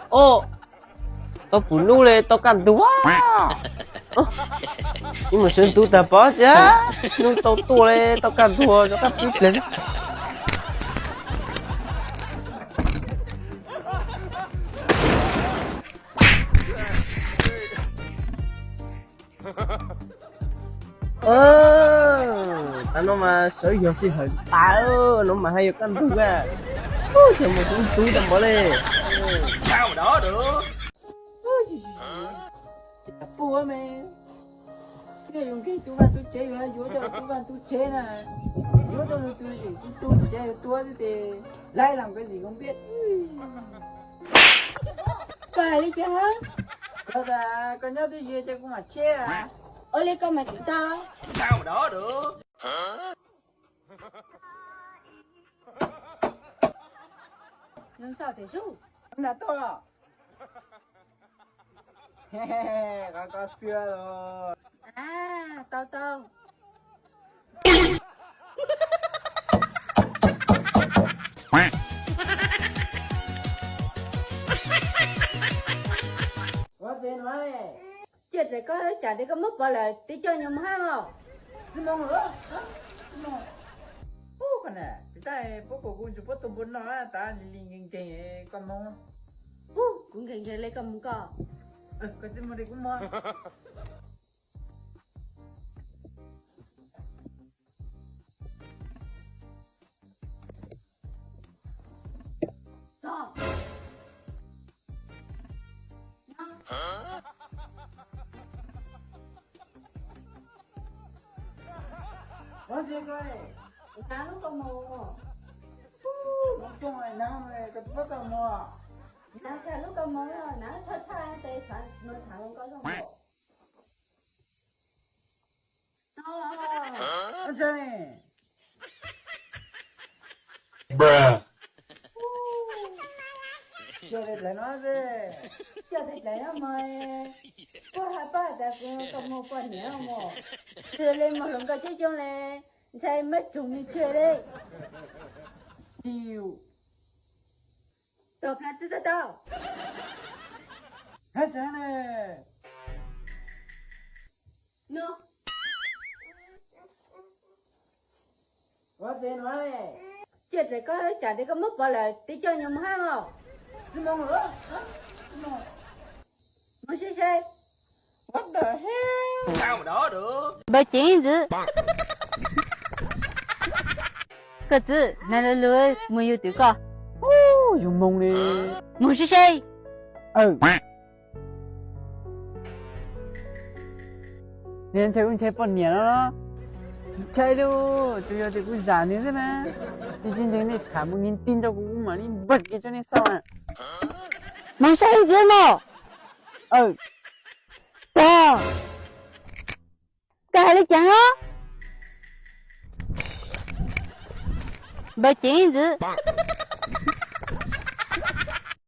Ô, tao phụ nu lên tao cắn tua. Nhưng mà xin tu ta bỏ chứ, nhưng tao tua lên tao cắn tua cho các biết lên. Tao nó mà sở giờ xin hơi tao nó mà hay cắn tua à. Trời mà cũng tu ta bỏ lên. Sao mà đỡ được? Bố mẹ cái dùng cái chú bạn tôi chơi là chú cho chú bạn tôi chơi nè chú cho tôi chơi tôi thì lại làm cái gì không biết Phải đi chứ hả? đó là con nhớ tôi chơi cũng mà chơi à Ở đây con mà chúng ta Sao mà đỡ được? làm sao thể giúp? là tôi à có xưa rồi À, tao tao. có tiền nói Chết rồi có chả thấy có mất vào là tí cho nhau mà không? xin mong nữa mong ô con này thì tại bố của con chụp bố tụi bốn nó ta linh linh con mong Cũng gần gần lấy cầm cỏ. cái gì mà đi cũng mua Đó. có gì coi Cá lúc con mồ. nói chung là năm này cái bố tụi mua Nó cá lúc con mồ nó thật tha tê phản nó thẳng con có trong mồ. con chơi này Bruh. chơi để lại nó gì Cho thịt lấy nó mời. Có hai ba ta con mồ con nhớ không mồ. Đưa lên một lần coi chơi chung này. Sao mất trùng đi chơi đấy. chiều Tao khá chứ tao. hết chơi này Nó. có tiền nói này Chết rồi có chả thấy có mất vào là tí cho nhau mà không? xin mong nữa xin mong Mà xe. what the hell Sao mà đỡ được? 把金子，个子拿来了没有对个？ dùng mông đi 我是谁？ nên chơi cũng chơi bọn nhẹ đó chơi luôn tôi giờ thì cũng già nữa thế này thì chương trình này thả 1.000 tin cho cũng mà đi bật cái cho nên sao à 没啥意思嘛？对，该来讲了，把金子